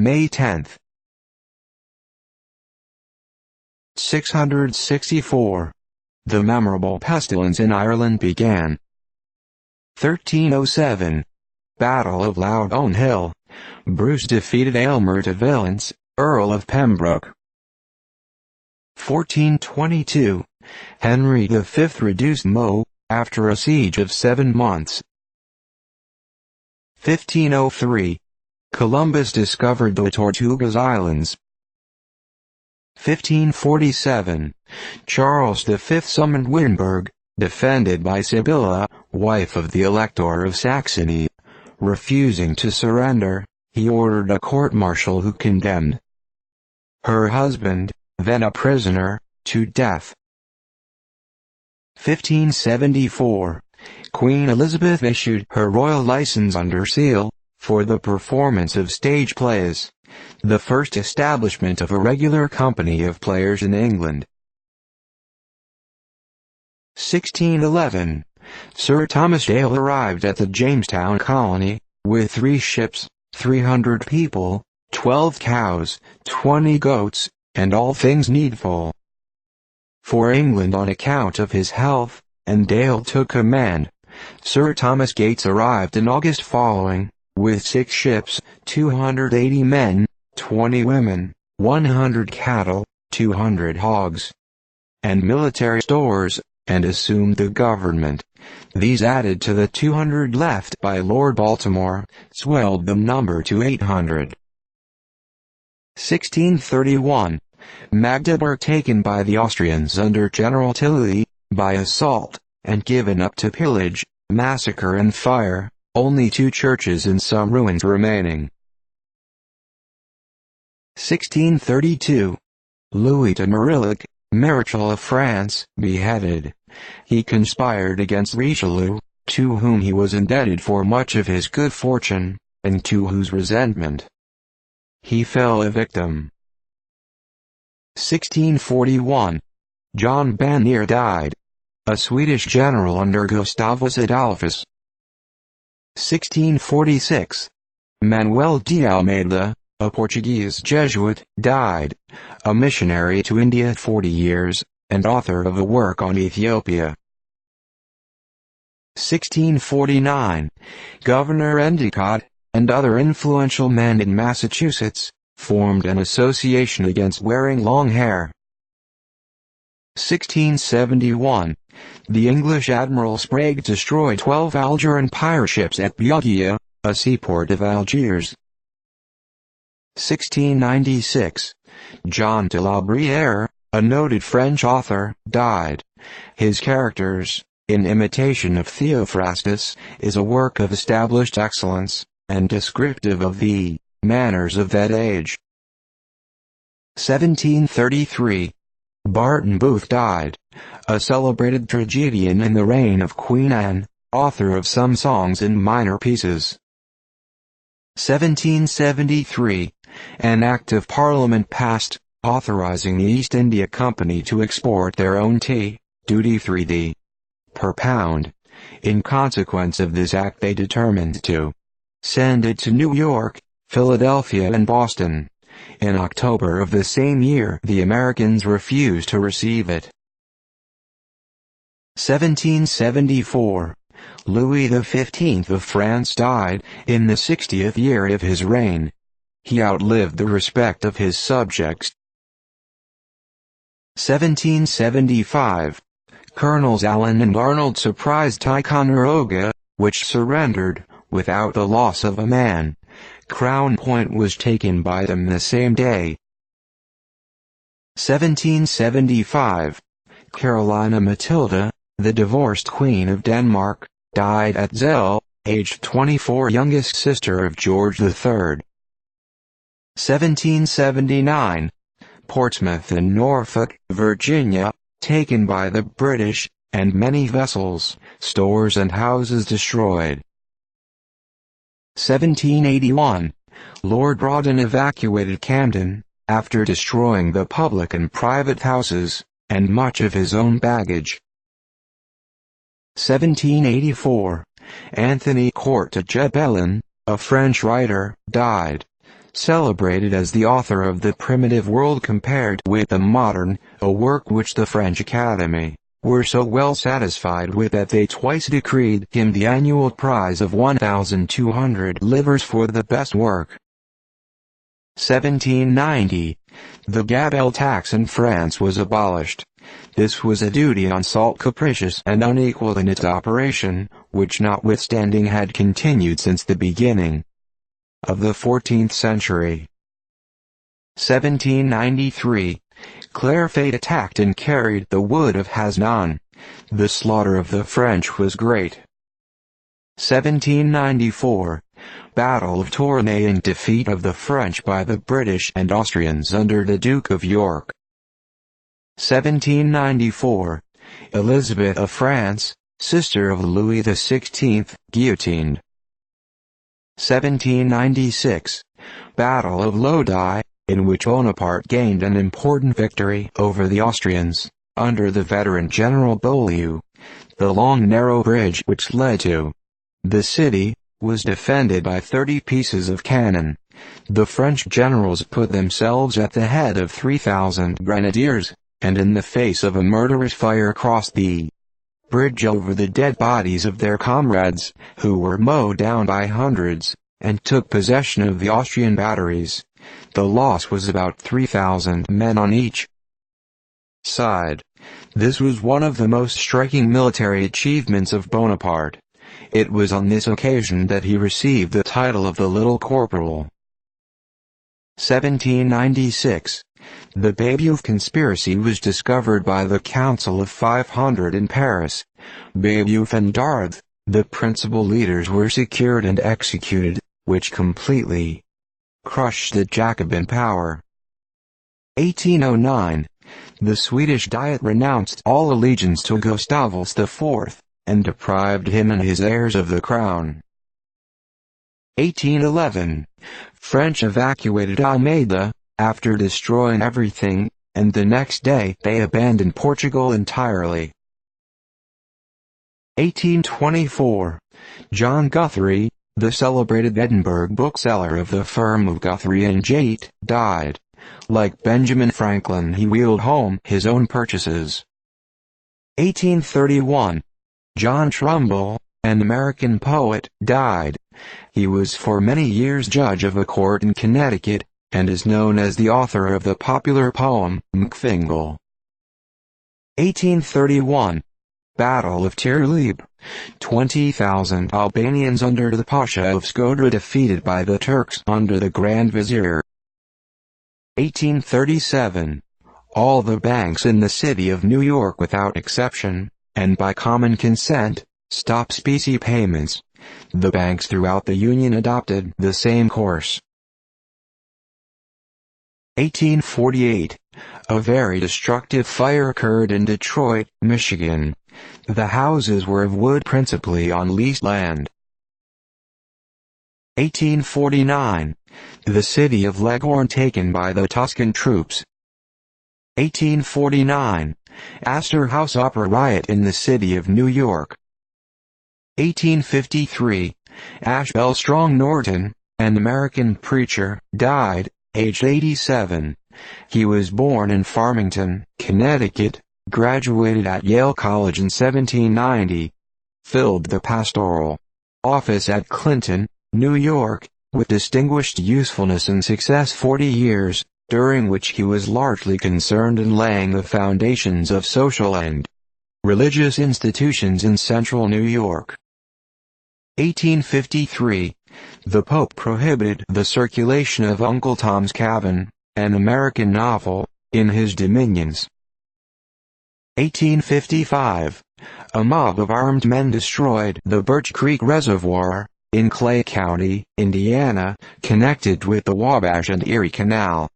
May 10. 664. The memorable pestilence in Ireland began. 1307. Battle of Loudon Hill. Bruce defeated Aylmer de Valence, Earl of Pembroke. 1422. Henry V reduced Meaux, after a siege of 7 months. 1503. Columbus discovered the Tortugas Islands. 1547. Charles V summoned Wittenberg, defended by Sibylla, wife of the Elector of Saxony. Refusing to surrender, he ordered a court-martial who condemned her husband, then a prisoner, to death. 1574. Queen Elizabeth issued her royal license under seal, for the performance of stage plays, the first establishment of a regular company of players in England. 1611. Sir Thomas Dale arrived at the Jamestown colony, with 3 ships, 300 people, 12 cows, 20 goats, and all things needful for England on account of his health, and Dale took command. Sir Thomas Gates arrived in August following, with 6 ships, 280 men, 20 women, 100 cattle, 200 hogs, and military stores, and assumed the government. These added to the 200 left by Lord Baltimore, swelled the number to 800. 1631. Magdeburg taken by the Austrians under General Tilly, by assault, and given up to pillage, massacre and fire, only 2 churches and some ruins remaining. 1632. Louis de Marillac, Marechal of France, beheaded. He conspired against Richelieu, to whom he was indebted for much of his good fortune, and to whose resentment he fell a victim. 1641. John Bannier died, a Swedish general under Gustavus Adolphus. 1646. Manuel de Almeida, a Portuguese Jesuit, died, a missionary to India 40 years, and author of a work on Ethiopia. 1649. Governor Endicott, and other influential men in Massachusetts, formed an association against wearing long hair. 1671. The English Admiral Sprague destroyed 12 Algerine pirate ships at Bouguia, a seaport of Algiers. 1696. John de la Brière, a noted French author, died. His Characters, in imitation of Theophrastus, is a work of established excellence, and descriptive of the manners of that age. 1733. Barton Booth died, a celebrated tragedian in the reign of Queen Anne, author of some songs and minor pieces. 1773. An Act of Parliament passed, authorizing the East India Company to export their own tea, duty-free d. per pound. In consequence of this act they determined to send it to New York, Philadelphia and Boston. In October of the same year the Americans refused to receive it. 1774. Louis XV of France died, in the 60th year of his reign. He outlived the respect of his subjects. 1775. Colonels Allen and Arnold surprised Ticonderoga, which surrendered, without the loss of a man. Crown Point was taken by them the same day. 1775. Carolina Matilda, the divorced Queen of Denmark, died at Zell, aged 24, youngest sister of George III. 1779. Portsmouth in Norfolk, Virginia, taken by the British, and many vessels, stores and houses destroyed. 1781. Lord Rawdon evacuated Camden, after destroying the public and private houses, and much of his own baggage. 1784. Anthony Court de Gebelin, a French writer, died. celebrated as the author of The Primitive World Compared with the Modern, a work which the French Academy were so well satisfied with that they twice decreed him the annual prize of 1,200 livres for the best work. 1790. The gabelle tax in France was abolished. This was a duty on salt capricious and unequal in its operation, which notwithstanding had continued since the beginning of the 14th century. 1793. Clarefate attacked and carried the wood of Hasnan. The slaughter of the French was great. 1794. Battle of Tournai and defeat of the French by the British and Austrians under the Duke of York. 1794. Elizabeth of France, sister of Louis XVI, guillotined. 1796. Battle of Lodi, in which Bonaparte gained an important victory over the Austrians, under the veteran General Beaulieu. The long narrow bridge which led to the city was defended by 30 pieces of cannon. The French generals put themselves at the head of 3,000 grenadiers, and in the face of a murderous fire crossed the bridge over the dead bodies of their comrades, who were mowed down by hundreds, and took possession of the Austrian batteries. The loss was about 3,000 men on each side. This was one of the most striking military achievements of Bonaparte. It was on this occasion that he received the title of the Little Corporal. 1796. The Babeuf conspiracy was discovered by the Council of 500 in Paris. Babeuf and Darth, the principal leaders, were secured and executed, which completely crushed the Jacobin power. 1809. The Swedish Diet renounced all allegiance to Gustavus IV, and deprived him and his heirs of the crown. 1811. French evacuated Almeida, after destroying everything, and the next day they abandoned Portugal entirely. 1824. John Guthrie, the celebrated Edinburgh bookseller of the firm of Guthrie and Jate, died. Like Benjamin Franklin, he wheeled home his own purchases. 1831. John Trumbull, an American poet, died. He was for many years judge of a court in Connecticut, and is known as the author of the popular poem, M'Fingal. 1831. Battle of Tirlib. 20,000 Albanians under the Pasha of Skodra defeated by the Turks under the Grand Vizier. 1837. All the banks in the city of New York without exception, and by common consent, stopped specie payments. The banks throughout the Union adopted the same course. 1848. A very destructive fire occurred in Detroit, Michigan. The houses were of wood principally on leased land. 1849. The city of Leghorn taken by the Tuscan troops. 1849. Astor House Opera riot in the city of New York. 1853. Ashbel Strong Norton, an American preacher, died, aged 87. He was born in Farmington, Connecticut, graduated at Yale College in 1790. Filled the pastoral office at Clinton, New York, with distinguished usefulness and success 40 years, during which he was largely concerned in laying the foundations of social and religious institutions in central New York. 1853. The Pope prohibited the circulation of Uncle Tom's Cabin, an American novel, in his dominions. 1855. A mob of armed men destroyed the Birch Creek Reservoir, in Clay County, Indiana, connected with the Wabash and Erie Canal.